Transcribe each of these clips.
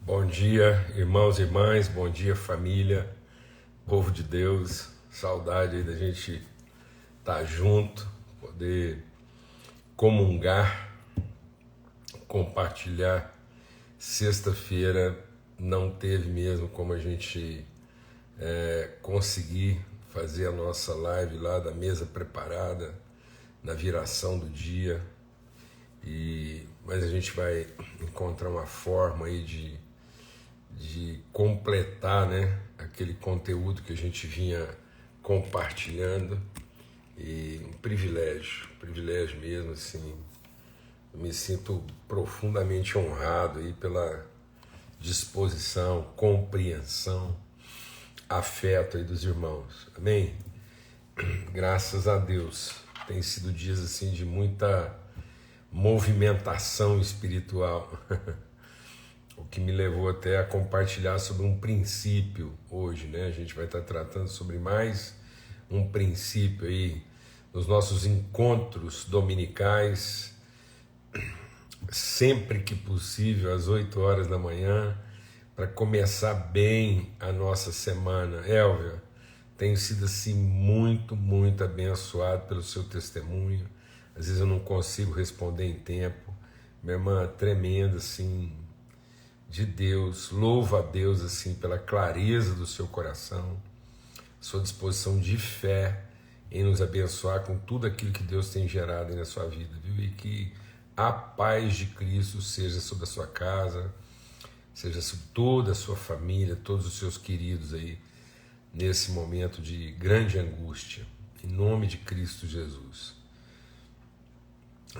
Bom dia, irmãos e irmãs, bom dia, família, povo de Deus, saudade aí da gente estar junto, poder comungar, compartilhar. Sexta-feira não teve mesmo como a gente conseguir fazer a nossa live lá da mesa preparada, na viração do dia, mas a gente vai encontrar uma forma aí de completar, né, aquele conteúdo que a gente vinha compartilhando. E um privilégio mesmo, assim. Eu me sinto profundamente honrado aí pela disposição, compreensão, afeto aí dos irmãos. Amém? Graças a Deus. Tem sido dias assim de muita movimentação espiritual. O que me levou até a compartilhar sobre um princípio hoje, né? A gente vai estar tratando sobre mais um princípio aí nos nossos encontros dominicais, sempre que possível, às 8 horas da manhã, para começar bem a nossa semana. Elvia, tenho sido assim muito abençoado pelo seu testemunho. Às vezes eu não consigo responder em tempo. Minha irmã, tremenda, assim, de Deus. Louva a Deus assim pela clareza do seu coração, sua disposição de fé em nos abençoar com tudo aquilo que Deus tem gerado aí na sua vida, viu? E que a paz de Cristo seja sobre a sua casa, seja sobre toda a sua família, todos os seus queridos aí nesse momento de grande angústia, em nome de Cristo Jesus.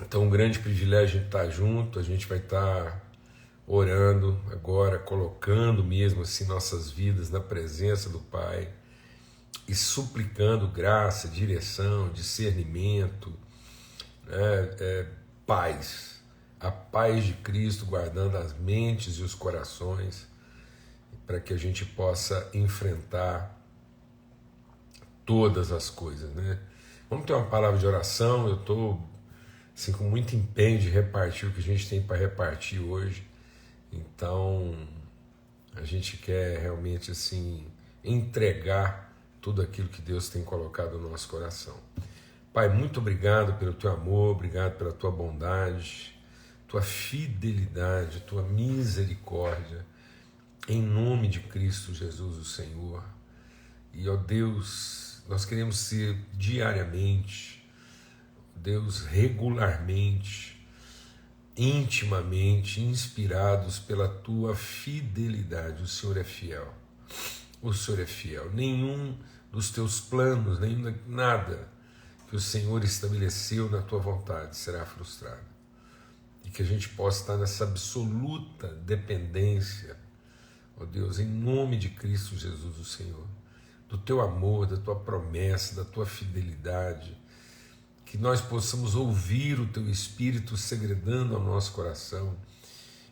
Então, um grande privilégio estar junto. A gente vai estar orando agora, colocando mesmo assim nossas vidas na presença do Pai e suplicando graça, direção, discernimento, paz, a paz de Cristo guardando as mentes e os corações, para que a gente possa enfrentar todas as coisas, né? Vamos ter uma palavra de oração. Eu estou assim, com muito empenho de repartir o que a gente tem para repartir hoje. Então, a gente quer realmente assim entregar tudo aquilo que Deus tem colocado no nosso coração. Pai, muito obrigado pelo teu amor, obrigado pela tua bondade, tua fidelidade, tua misericórdia, em nome de Cristo Jesus, o Senhor. E, ó Deus, nós queremos ser diariamente, Deus, regularmente, intimamente inspirados pela tua fidelidade. O Senhor é fiel, o Senhor é fiel. Nenhum dos teus planos, nada que o Senhor estabeleceu na tua vontade será frustrado, e que a gente possa estar nessa absoluta dependência, ó Deus, em nome de Cristo Jesus, o Senhor, do teu amor, da tua promessa, da tua fidelidade, que nós possamos ouvir o teu Espírito segredando ao nosso coração.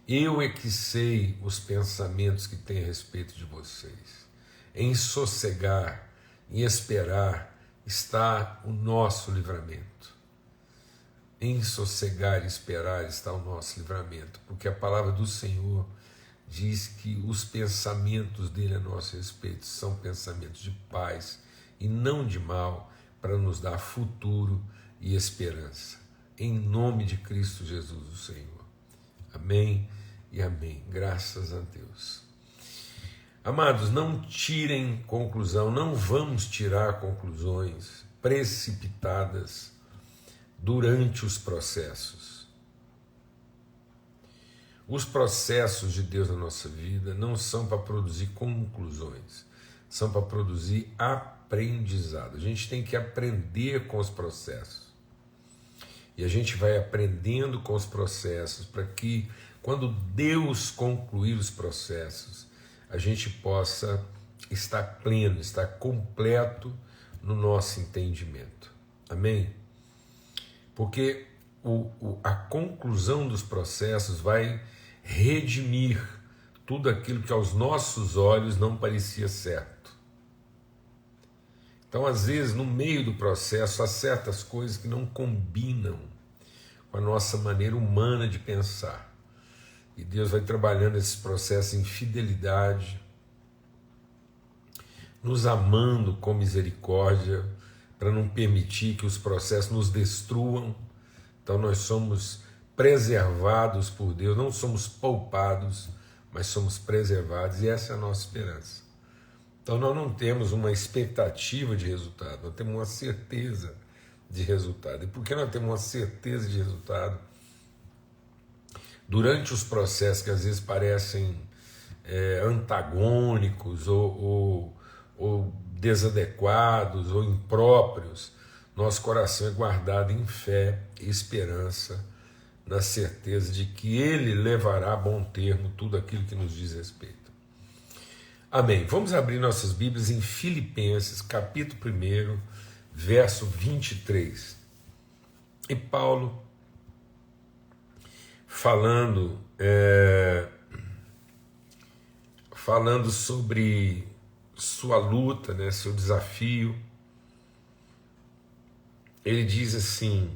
Eu é que sei os pensamentos que tem a respeito de vocês. Em sossegar, em esperar, está o nosso livramento. Em sossegar e esperar está o nosso livramento, porque a palavra do Senhor diz que os pensamentos dele a nosso respeito são pensamentos de paz e não de mal, para nos dar futuro e esperança, em nome de Cristo Jesus, o Senhor. Amém e amém. Graças a Deus. Amados, não tirem conclusão, não vamos tirar conclusões precipitadas durante os processos. Os processos de Deus na nossa vida não são para produzir conclusões, são para produzir aprendizado. A gente tem que aprender com os processos. E a gente vai aprendendo com os processos para que, quando Deus concluir os processos, a gente possa estar pleno, estar completo no nosso entendimento. Amém? Porque a conclusão dos processos vai redimir tudo aquilo que aos nossos olhos não parecia certo. Então, às vezes, no meio do processo, há certas coisas que não combinam com a nossa maneira humana de pensar. E Deus vai trabalhando esse processo em fidelidade, nos amando com misericórdia, para não permitir que os processos nos destruam. Então nós somos preservados por Deus, não somos poupados, mas somos preservados, e essa é a nossa esperança. Então nós não temos uma expectativa de resultado, nós temos uma certeza de resultado. E por que nós temos uma certeza de resultado? Durante os processos que às vezes parecem antagônicos ou desadequados ou impróprios, nosso coração é guardado em fé e esperança, na certeza de que Ele levará a bom termo tudo aquilo que nos diz respeito. Amém. Vamos abrir nossas Bíblias em Filipenses, capítulo 1, verso 23. E Paulo, falando sobre sua luta, né, seu desafio, ele diz assim,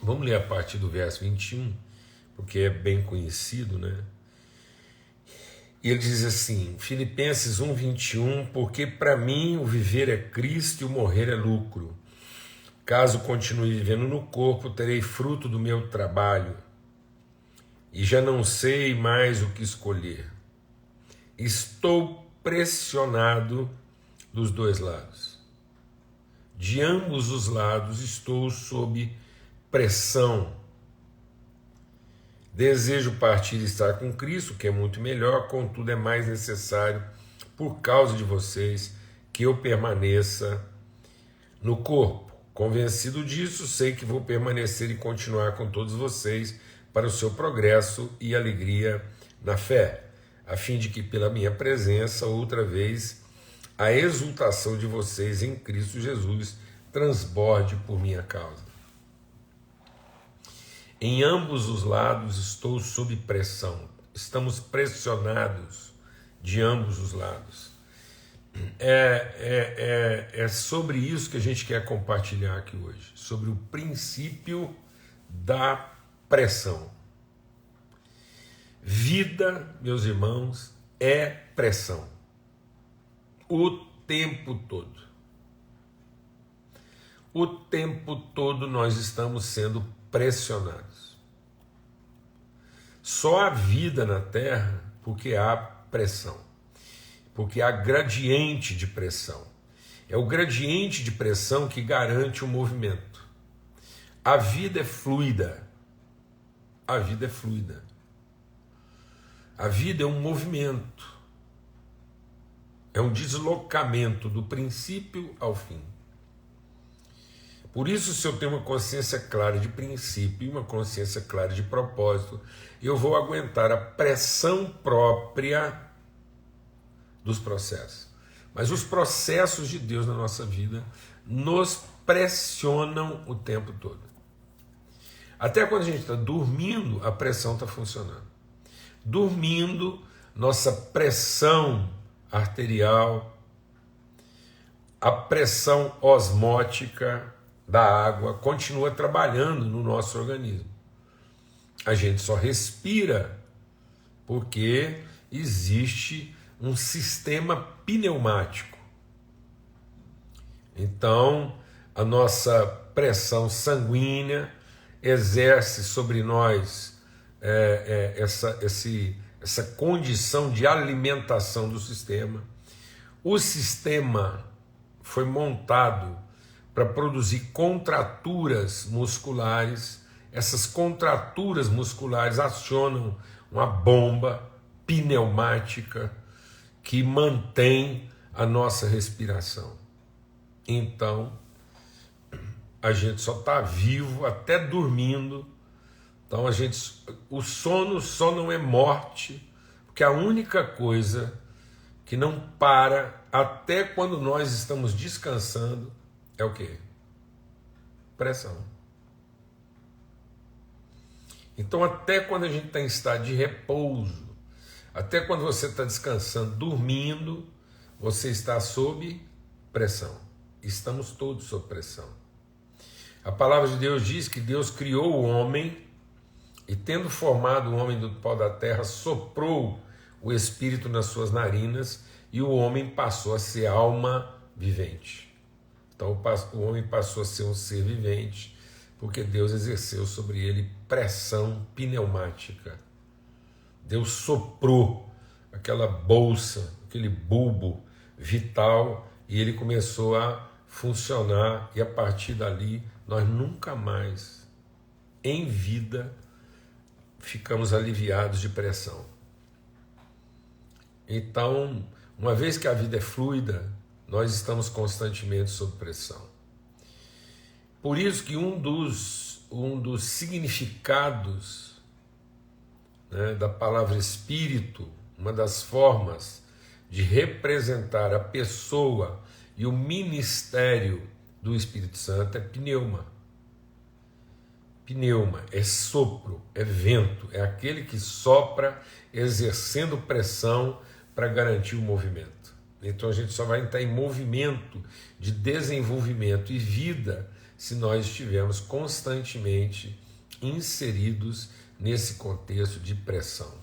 vamos ler a partir do verso 21, porque é bem conhecido, né? E ele diz assim, Filipenses 1, 21, porque para mim o viver é Cristo e o morrer é lucro. Caso continue vivendo no corpo, terei fruto do meu trabalho, e já não sei mais o que escolher. Estou pressionado dos dois lados. De ambos os lados estou sob pressão. Desejo partir e estar com Cristo, que é muito melhor, contudo é mais necessário, por causa de vocês, que eu permaneça no corpo. Convencido disso, sei que vou permanecer e continuar com todos vocês para o seu progresso e alegria na fé, a fim de que pela minha presença, outra vez, a exultação de vocês em Cristo Jesus transborde por minha causa. Em ambos os lados estou sob pressão. Estamos pressionados de ambos os lados. É sobre isso que a gente quer compartilhar aqui hoje, sobre o princípio da pressão. Vida, meus irmãos, é pressão. O tempo todo. O tempo todo nós estamos sendo pressionados. Só há vida na Terra porque há pressão. Porque há gradiente de pressão. É o gradiente de pressão que garante o movimento. A vida é fluida. A vida é fluida. A vida é um movimento. É um deslocamento do princípio ao fim. Por isso, se eu tenho uma consciência clara de princípio e uma consciência clara de propósito, eu vou aguentar a pressão própria dos processos. Mas os processos de Deus na nossa vida nos pressionam o tempo todo. Até quando a gente está dormindo, a pressão está funcionando. Dormindo, nossa pressão arterial, a pressão osmótica da água continua trabalhando no nosso organismo. A gente só respira porque existe um sistema pneumático. Então, a nossa pressão sanguínea exerce sobre nós essa condição de alimentação do sistema. O sistema foi montado para produzir contraturas musculares. Essas contraturas musculares acionam uma bomba pneumática que mantém a nossa respiração. Então, a gente só está vivo até dormindo. Então, o sono só não é morte, porque a única coisa que não para até quando nós estamos descansando é o quê? Pressão. Então, até quando a gente está em estado de repouso, até quando você está descansando, dormindo, você está sob pressão. Estamos todos sob pressão. A palavra de Deus diz que Deus criou o homem E tendo formado o homem do pó da terra, soprou o Espírito nas suas narinas, e o homem passou a ser alma vivente. Então o homem passou a ser um ser vivente, porque Deus exerceu sobre ele pressão pneumática. Deus soprou aquela bolsa, aquele bulbo vital, e ele começou a funcionar, e a partir dali nós nunca mais, em vida, ficamos aliviados de pressão. Então, uma vez que a vida é fluida, nós estamos constantemente sob pressão. Por isso que um dos significados, né, da palavra espírito, uma das formas de representar a pessoa e o ministério do Espírito Santo é pneuma. Pneuma é sopro, é vento, é aquele que sopra exercendo pressão para garantir o movimento. Então a gente só vai entrar em movimento de desenvolvimento e vida se nós estivermos constantemente inseridos nesse contexto de pressão.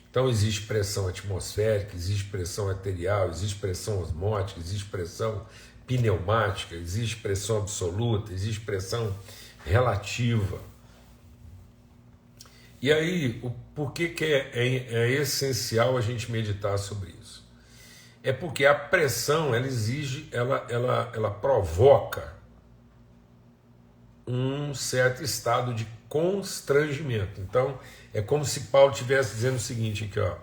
Então existe pressão atmosférica, existe pressão arterial, existe pressão osmótica, existe pressão pneumática, existe pressão absoluta, existe pressão relativa. E aí, por que é essencial a gente meditar sobre isso? É porque a pressão, ela exige, ela provoca um certo estado de constrangimento. Então, é como se Paulo estivesse dizendo o seguinte aqui, ó: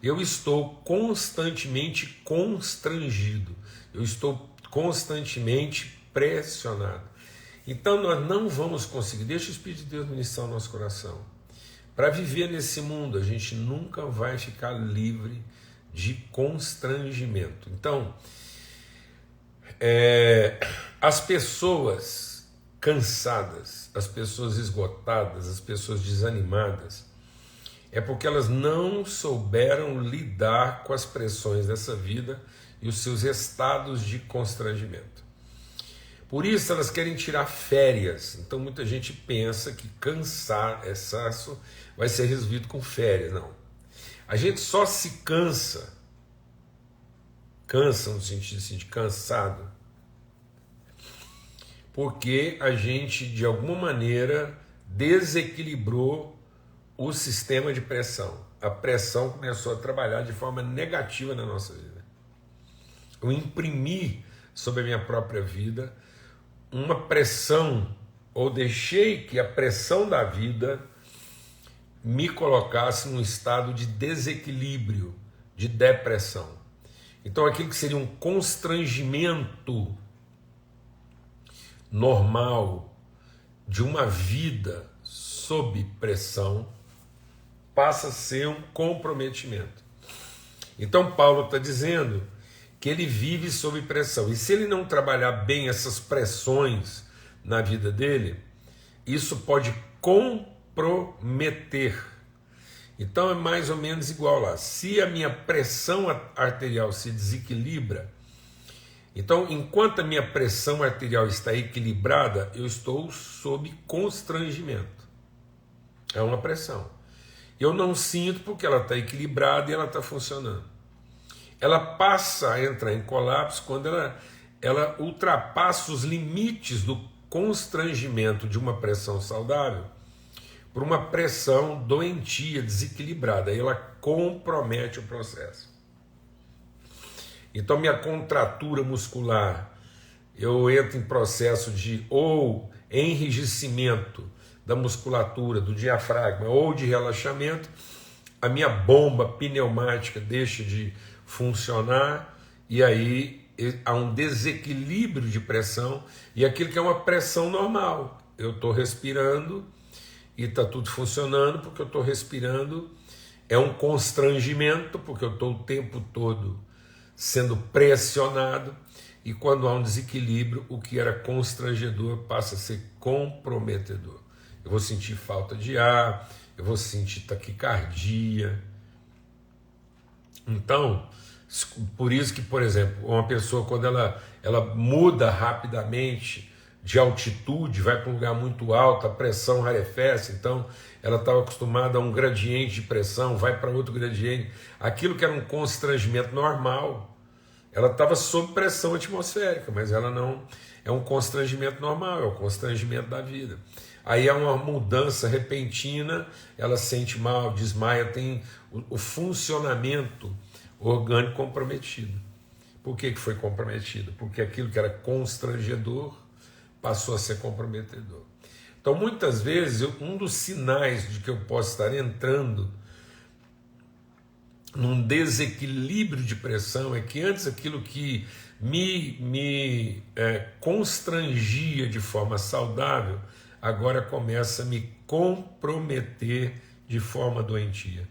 eu estou constantemente constrangido, eu estou constantemente pressionado. Então, nós não vamos conseguir, deixa o Espírito de Deus ministrar o nosso coração. Para viver nesse mundo, a gente nunca vai ficar livre de constrangimento. Então, as pessoas cansadas, as pessoas esgotadas, as pessoas desanimadas, é porque elas não souberam lidar com as pressões dessa vida e os seus estados de constrangimento. Por isso elas querem tirar férias. Então muita gente pensa que cansaço vai ser resolvido com férias. Não. A gente só se cansa no sentido assim, de cansado, porque a gente de alguma maneira desequilibrou o sistema de pressão. A pressão começou a trabalhar de forma negativa na nossa vida. Eu imprimi sobre a minha própria vida uma pressão, ou deixei que a pressão da vida me colocasse num estado de desequilíbrio, de depressão. Então aquilo que seria um constrangimento normal de uma vida sob pressão passa a ser um comprometimento. Então Paulo está dizendo que ele vive sob pressão. E se ele não trabalhar bem essas pressões na vida dele, isso pode comprometer. Então é mais ou menos igual lá. Se a minha pressão arterial se desequilibra, então enquanto a minha pressão arterial está equilibrada, eu estou sob constrangimento. É uma pressão. Eu não sinto porque ela está equilibrada e ela está funcionando. Ela passa a entrar em colapso quando ela ultrapassa os limites do constrangimento de uma pressão saudável por uma pressão doentia, desequilibrada. Aí ela compromete o processo. Então minha contratura muscular, eu entro em processo de ou enrijecimento da musculatura, do diafragma, ou de relaxamento, a minha bomba pneumática deixa de funcionar, e aí há um desequilíbrio de pressão, e aquilo que é uma pressão normal, eu estou respirando e está tudo funcionando porque eu estou respirando, é um constrangimento porque eu estou o tempo todo sendo pressionado, e quando há um desequilíbrio, o que era constrangedor passa a ser comprometedor. Eu vou sentir falta de ar, eu vou sentir taquicardia. Então, por isso que, por exemplo, uma pessoa, quando ela muda rapidamente de altitude, vai para um lugar muito alto, a pressão rarefece, então ela estava acostumada a um gradiente de pressão, vai para outro gradiente, aquilo que era um constrangimento normal, ela estava sob pressão atmosférica, mas ela não é um constrangimento normal, é o constrangimento da vida. Aí há uma mudança repentina, ela sente mal, desmaia, tem o funcionamento orgânico comprometido. Por que foi comprometido? Porque aquilo que era constrangedor passou a ser comprometedor. Então, muitas vezes, um dos sinais de que eu posso estar entrando num desequilíbrio de pressão é que antes aquilo que me constrangia de forma saudável, agora começa a me comprometer de forma doentia.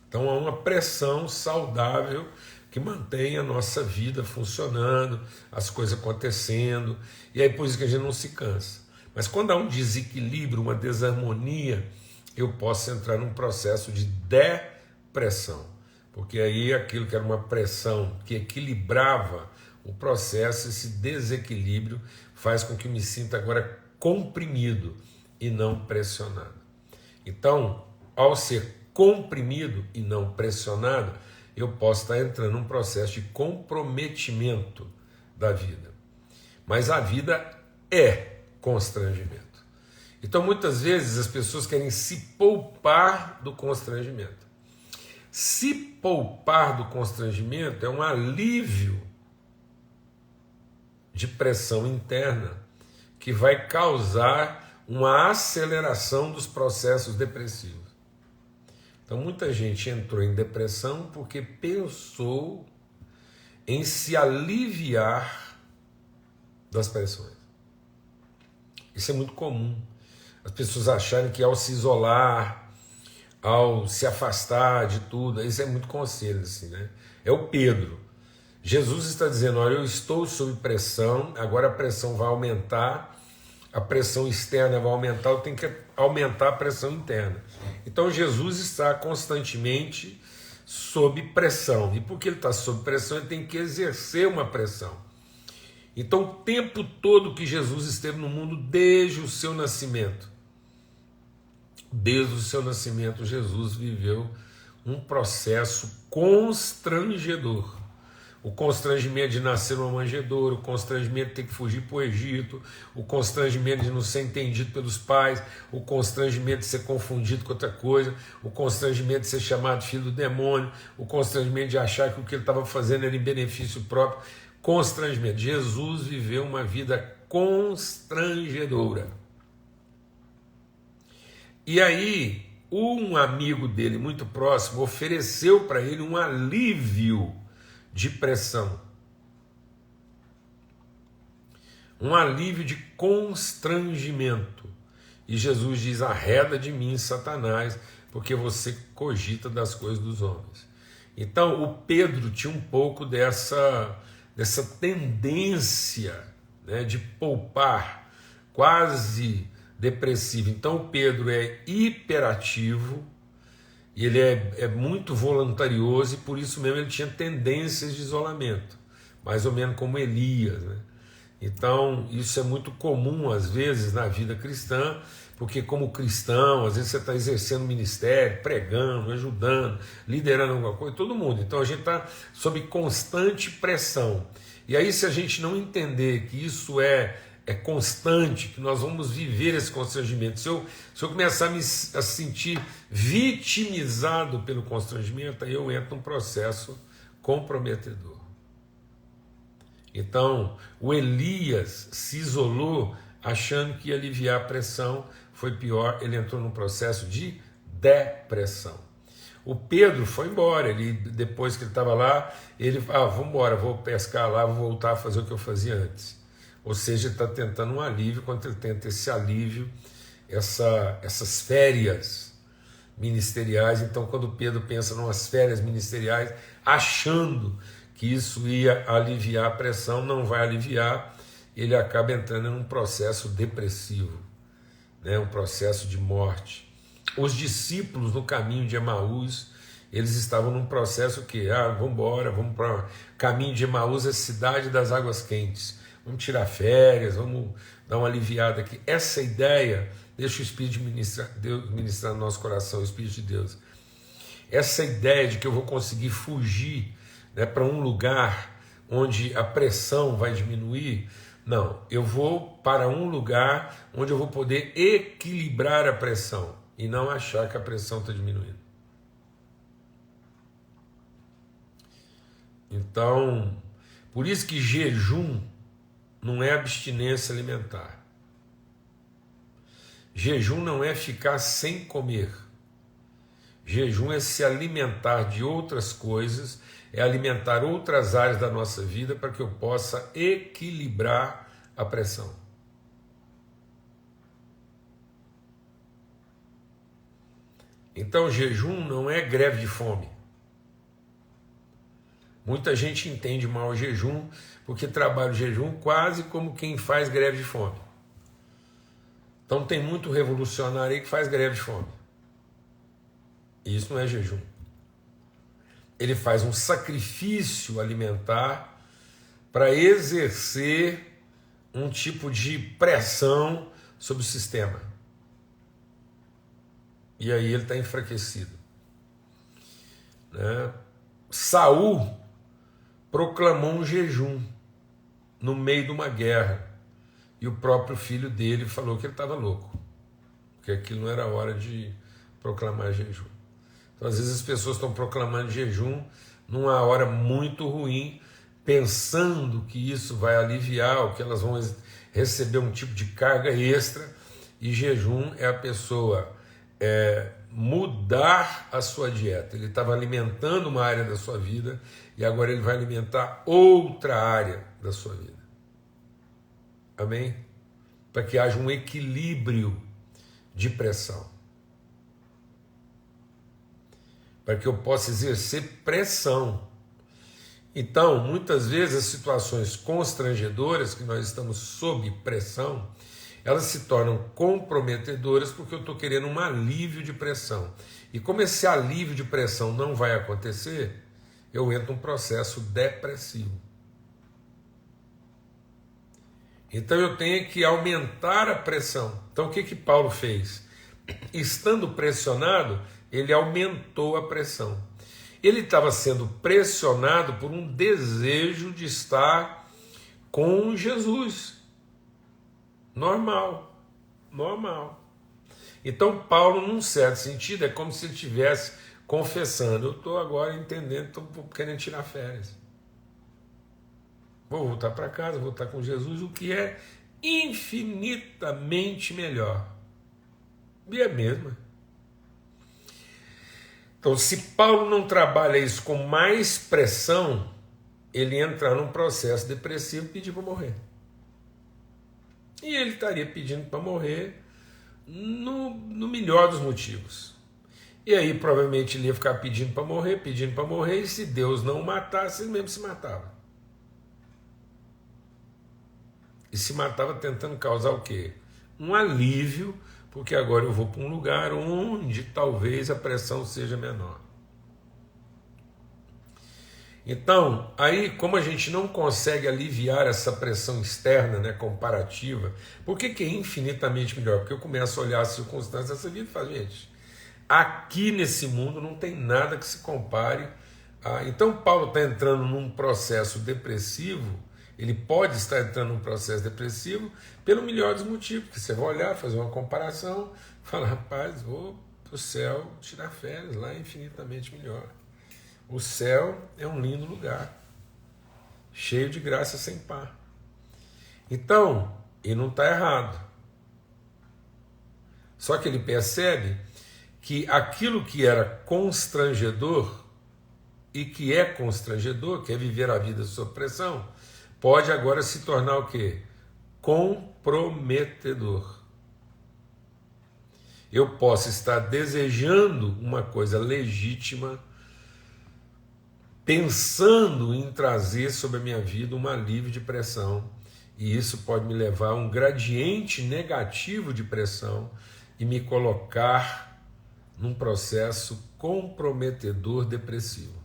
Então há uma pressão saudável que mantém a nossa vida funcionando, as coisas acontecendo, e aí por isso que a gente não se cansa. Mas quando há um desequilíbrio, uma desarmonia, eu posso entrar num processo de depressão, porque aí aquilo que era uma pressão que equilibrava o processo, esse desequilíbrio faz com que eu me sinta agora comprimido e não pressionado. Então, ao ser comprimido e não pressionado, eu posso estar entrando num processo de comprometimento da vida. Mas a vida é constrangimento. Então, muitas vezes, as pessoas querem se poupar do constrangimento. Se poupar do constrangimento é um alívio de pressão interna que vai causar uma aceleração dos processos depressivos. Então, muita gente entrou em depressão porque pensou em se aliviar das pressões. Isso é muito comum. As pessoas acharem que ao se isolar, ao se afastar de tudo, isso é muito conselho, assim, né? É o Pedro. Jesus está dizendo, olha, eu estou sob pressão, agora a pressão vai aumentar, a pressão externa vai aumentar, eu tenho que aumentar a pressão interna. Então Jesus está constantemente sob pressão. E porque ele está sob pressão, ele tem que exercer uma pressão. Então o tempo todo que Jesus esteve no mundo, desde o seu nascimento, Jesus viveu um processo constrangedor. O constrangimento de nascer numa manjedoura, o constrangimento de ter que fugir para o Egito, o constrangimento de não ser entendido pelos pais, o constrangimento de ser confundido com outra coisa, o constrangimento de ser chamado filho do demônio, o constrangimento de achar que o que ele estava fazendo era em benefício próprio. Constrangimento. Jesus viveu uma vida constrangedora. E aí, um amigo dele muito próximo ofereceu para ele um alívio de pressão, um alívio de constrangimento. E Jesus diz, arreda de mim, Satanás, porque você cogita das coisas dos homens. Então o Pedro tinha um pouco dessa tendência, né, de poupar, quase depressivo. Então o Pedro é hiperativo, e ele é muito voluntarioso, e por isso mesmo ele tinha tendências de isolamento, mais ou menos como Elias, né? Então isso é muito comum às vezes na vida cristã, porque como cristão, às vezes você está exercendo ministério, pregando, ajudando, liderando alguma coisa, todo mundo. Então a gente está sob constante pressão. E aí, se a gente não entender que isso é constante, que nós vamos viver esse constrangimento, se eu começar a sentir vitimizado pelo constrangimento, aí eu entro num processo comprometedor. Então, o Elias se isolou achando que ia aliviar a pressão, foi pior, ele entrou num processo de depressão. O Pedro foi embora, depois que ele estava lá, ele falou, vamos embora, vou pescar lá, vou voltar a fazer o que eu fazia antes. Ou seja, ele está tentando um alívio, quando ele tenta esse alívio, essas férias ministeriais. Então, quando Pedro pensa em umas férias ministeriais, achando que isso ia aliviar a pressão, não vai aliviar, ele acaba entrando em um processo depressivo, né? Um processo de morte. Os discípulos no caminho de Emaús, eles estavam num processo que, vamos embora, vamos para o caminho de Emaús, a cidade das águas quentes. Vamos tirar férias, vamos dar uma aliviada aqui. Essa ideia, deixa o Espírito ministrar no nosso coração, o Espírito de Deus. Essa ideia de que eu vou conseguir fugir, né, para um lugar onde a pressão vai diminuir, não, eu vou para um lugar onde eu vou poder equilibrar a pressão e não achar que a pressão está diminuindo. Então, por isso que jejum não é abstinência alimentar. Jejum não é ficar sem comer. Jejum é se alimentar de outras coisas, é alimentar outras áreas da nossa vida para que eu possa equilibrar a pressão. Então, jejum não é greve de fome. Muita gente entende mal o jejum porque trabalha o jejum quase como quem faz greve de fome. Então tem muito revolucionário aí que faz greve de fome. E isso não é jejum. Ele faz um sacrifício alimentar para exercer um tipo de pressão sobre o sistema. E aí ele está enfraquecido. Né? Saul proclamou um jejum no meio de uma guerra. E o próprio filho dele falou que ele estava louco. Que aquilo não era hora de proclamar jejum. Então, às vezes as pessoas estão proclamando jejum numa hora muito ruim, pensando que isso vai aliviar, ou que elas vão receber um tipo de carga extra, e jejum é a pessoa mudar a sua dieta. Ele estava alimentando uma área da sua vida e agora ele vai alimentar outra área da sua vida. Amém? Para que haja um equilíbrio de pressão. Para que eu possa exercer pressão. Então, muitas vezes as situações constrangedoras que nós estamos sob pressão, elas se tornam comprometedoras porque eu estou querendo um alívio de pressão. E como esse alívio de pressão não vai acontecer, eu entro num processo depressivo. Então eu tenho que aumentar a pressão. Então o que Paulo fez? Estando pressionado, ele aumentou a pressão. Ele estava sendo pressionado por um desejo de estar com Jesus. Normal. Então Paulo, num certo sentido, é como se ele estivesse confessando: eu estou agora entendendo, estou querendo tirar férias. Vou voltar para casa, vou estar com Jesus, o que é infinitamente melhor. E é mesmo. Então, se Paulo não trabalha isso com mais pressão, ele entra num processo depressivo e pedir para morrer. E ele estaria pedindo para morrer no melhor dos motivos. E aí, provavelmente, ele ia ficar pedindo para morrer, e se Deus não o matasse, ele mesmo se matava. E se matava tentando causar o quê? Um alívio, porque agora eu vou para um lugar onde talvez a pressão seja menor. Então, aí, como a gente não consegue aliviar essa pressão externa, né, comparativa, por que é infinitamente melhor? Porque eu começo a olhar as circunstâncias dessa vida e falo: gente, aqui nesse mundo não tem nada que se compare a... Então Paulo está entrando num processo depressivo. Ele pode estar entrando num processo depressivo pelo melhor dos motivos, porque você vai olhar, fazer uma comparação, falar: rapaz, vou para o céu tirar férias, lá é infinitamente melhor. O céu é um lindo lugar, cheio de graça sem par. Então, ele não está errado. Só que ele percebe que aquilo que era constrangedor, e que é constrangedor, que é viver a vida sob pressão, pode agora se tornar o quê? Comprometedor. Eu posso estar desejando uma coisa legítima, pensando em trazer sobre a minha vida um alívio de pressão, e isso pode me levar a um gradiente negativo de pressão e me colocar num processo comprometedor depressivo.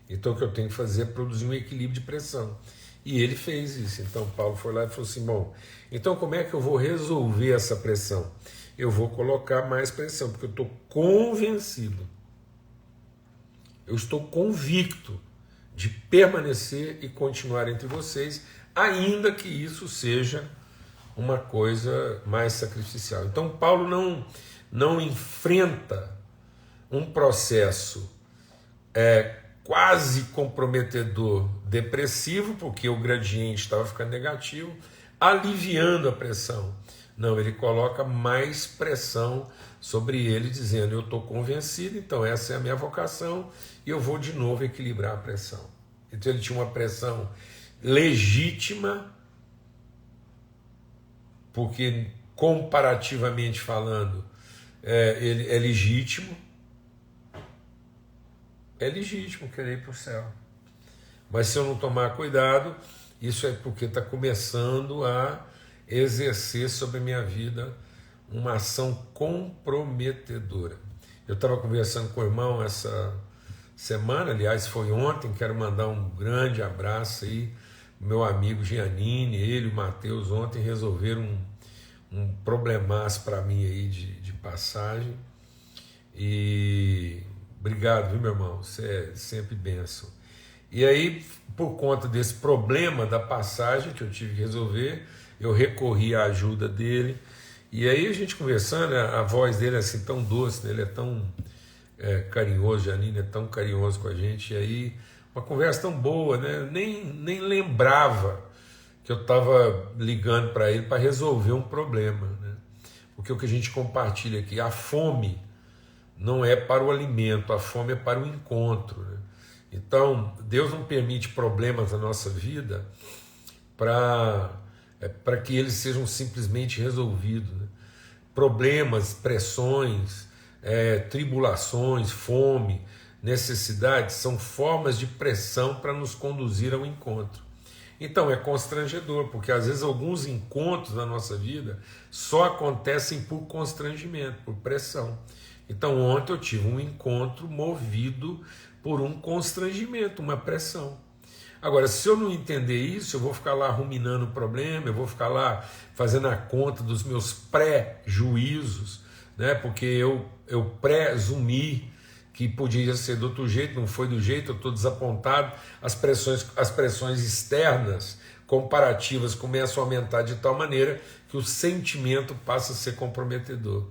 Então o que eu tenho que fazer é produzir um equilíbrio de pressão. E ele fez isso. Então Paulo foi lá e falou assim: bom, então como é que eu vou resolver essa pressão? Eu vou colocar mais pressão, porque eu estou convencido, eu estou convicto de permanecer e continuar entre vocês, ainda que isso seja uma coisa mais sacrificial. Então Paulo não enfrenta um processo quase comprometedor, depressivo, porque o gradiente estava ficando negativo, aliviando a pressão. Não, ele coloca mais pressão sobre ele, dizendo: eu estou convencido, então essa é a minha vocação, e eu vou de novo equilibrar a pressão. Então ele tinha uma pressão legítima, porque comparativamente falando, ele é legítimo querer ir para o céu. Mas se eu não tomar cuidado, isso é porque está começando a exercer sobre a minha vida uma ação comprometedora. Eu estava conversando com o irmão essa semana, aliás foi ontem, quero mandar um grande abraço aí, meu amigo Giannini, ele e o Matheus ontem resolveram um problemaço para mim aí de passagem, e obrigado, viu, meu irmão, você é sempre bênção. E aí, por conta desse problema da passagem que eu tive que resolver, eu recorri à ajuda dele, e aí a gente conversando, a voz dele é assim tão doce, né? Ele é tão carinhoso, Janine é tão carinhoso com a gente, e aí uma conversa tão boa, né? Nem lembrava que eu estava ligando para ele para resolver um problema, né? Porque o que a gente compartilha aqui, a fome não é para o alimento, a fome é para o encontro, né? Então, Deus não permite problemas na nossa vida para que eles sejam simplesmente resolvidos, né? Problemas, pressões, tribulações, fome, necessidades são formas de pressão para nos conduzir ao encontro. Então é constrangedor, porque às vezes alguns encontros na nossa vida só acontecem por constrangimento, por pressão. Então ontem eu tive um encontro movido por um constrangimento, uma pressão. Agora, se eu não entender isso, eu vou ficar lá ruminando o problema, eu vou ficar lá fazendo a conta dos meus pré-juízos, né? Porque eu presumi que podia ser do outro jeito, não foi do jeito, eu estou desapontado, as pressões externas, comparativas, começam a aumentar de tal maneira que o sentimento passa a ser comprometedor.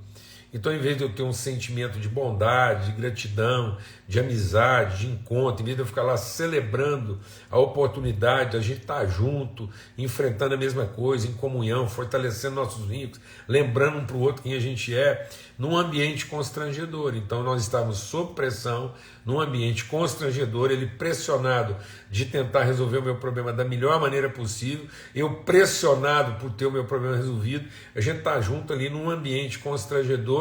Então, em vez de eu ter um sentimento de bondade, de gratidão, de amizade, de encontro, em vez de eu ficar lá celebrando a oportunidade de a gente estar junto, enfrentando a mesma coisa, em comunhão, fortalecendo nossos vínculos, lembrando um para o outro quem a gente é, num ambiente constrangedor. Então, nós estávamos sob pressão, num ambiente constrangedor, ele pressionado de tentar resolver o meu problema da melhor maneira possível, eu pressionado por ter o meu problema resolvido, a gente está junto ali num ambiente constrangedor,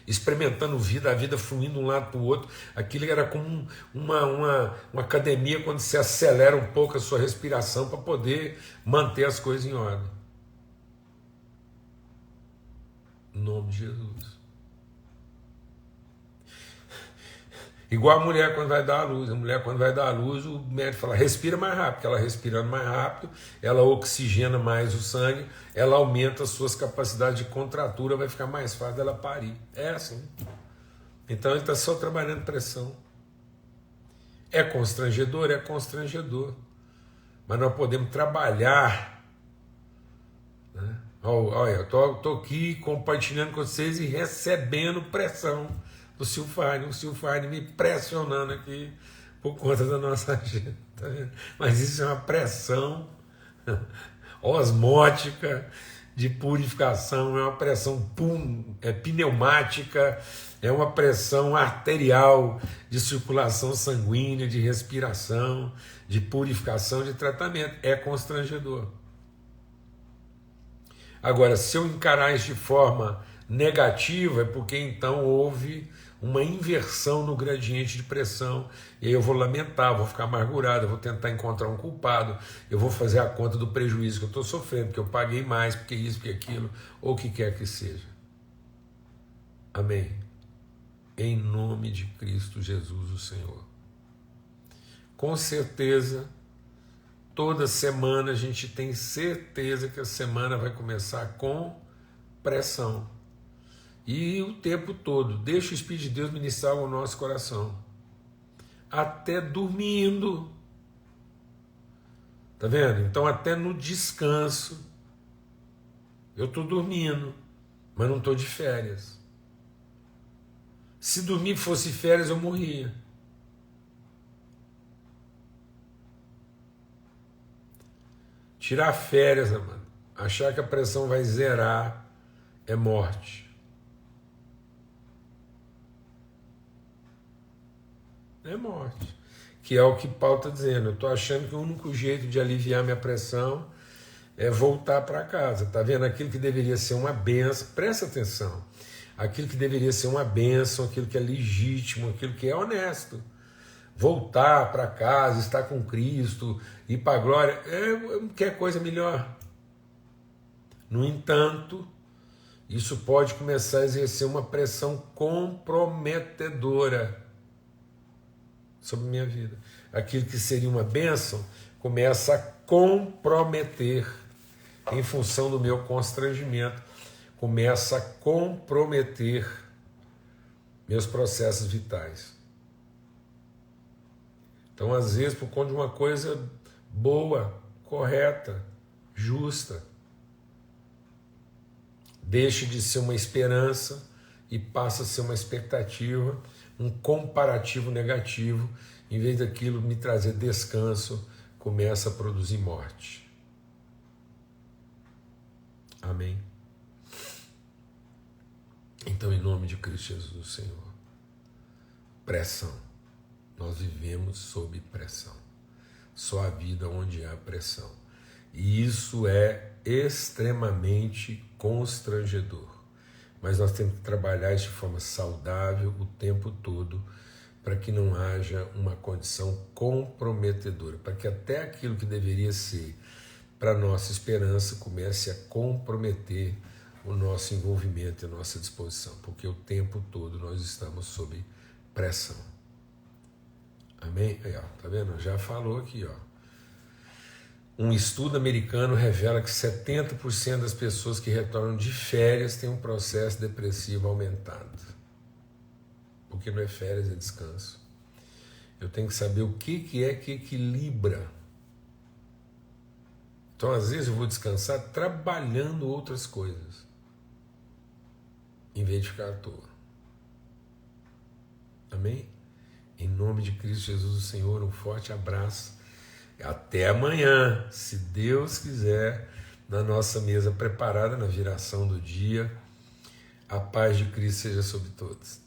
experimentando vida, a vida fluindo de um lado para o outro. Aquilo era como uma academia quando se acelera um pouco a sua respiração para poder manter as coisas em ordem. Em nome de Jesus. Igual a mulher quando vai dar à luz. A mulher quando vai dar à luz, o médico fala: respira mais rápido, porque ela respirando mais rápido, ela oxigena mais o sangue, ela aumenta as suas capacidades de contratura, vai ficar mais fácil dela parir. É assim. Então ele está só trabalhando pressão. É constrangedor? É constrangedor. Mas nós podemos trabalhar, né? Olha, eu estou aqui compartilhando com vocês e recebendo pressão do Silfarne, o Silfarne me pressionando aqui por conta da nossa agenda. Tá vendo? Mas isso é uma pressão osmótica de purificação, é uma pressão pneumática, é uma pressão arterial de circulação sanguínea, de respiração, de purificação, de tratamento. É constrangedor. Agora, se eu encarar isso de forma negativa, é porque então houve uma inversão no gradiente de pressão, e aí eu vou lamentar, vou ficar amargurado, eu vou tentar encontrar um culpado, eu vou fazer a conta do prejuízo que eu estou sofrendo, porque eu paguei mais, porque isso, porque aquilo, ou o que quer que seja. Amém? Em nome de Cristo Jesus, o Senhor. Com certeza, Toda semana a gente tem certeza que a semana vai começar com pressão. E o tempo todo, deixa o Espírito de Deus ministrar o nosso coração. Até dormindo. Tá vendo? Então até no descanso. Eu estou dormindo, mas não estou de férias. Se dormir fosse férias, eu morria. Tirar férias, amado, achar que a pressão vai zerar, é morte. É morte. Que é o que Paulo está dizendo. Eu estou achando que o único jeito de aliviar minha pressão é voltar para casa. Está vendo? Aquilo que deveria ser uma bênção, presta atenção. Aquilo que deveria ser uma bênção, aquilo que é legítimo, aquilo que é honesto. Voltar para casa, estar com Cristo, ir para a glória, quer coisa melhor. No entanto, isso pode começar a exercer uma pressão comprometedora sobre minha vida. Aquilo que seria uma bênção começa a comprometer em função do meu constrangimento, começa a comprometer meus processos vitais. Então, às vezes, por conta de uma coisa boa, correta, justa, deixe de ser uma esperança e passa a ser uma expectativa, um comparativo negativo, em vez daquilo me trazer descanso, começa a produzir morte. Amém? Então, em nome de Cristo Jesus, Senhor, pressão. Nós vivemos sob pressão. Só a vida onde há pressão. E isso é extremamente constrangedor. Mas nós temos que trabalhar isso de forma saudável o tempo todo, para que não haja uma condição comprometedora, para que até aquilo que deveria ser para a nossa esperança comece a comprometer o nosso envolvimento e a nossa disposição, porque o tempo todo nós estamos sob pressão. Amém? Aí, ó, tá vendo? Já falou aqui, ó. Um estudo americano revela que 70% das pessoas que retornam de férias têm um processo depressivo aumentado. Porque não é férias, é descanso. Eu tenho que saber o que é que equilibra. Então, às vezes, eu vou descansar trabalhando outras coisas, em vez de ficar à toa. Amém? Em nome de Cristo Jesus, o Senhor, um forte abraço. Até amanhã, se Deus quiser, na nossa mesa preparada, na viração do dia. A paz de Cristo seja sobre todos.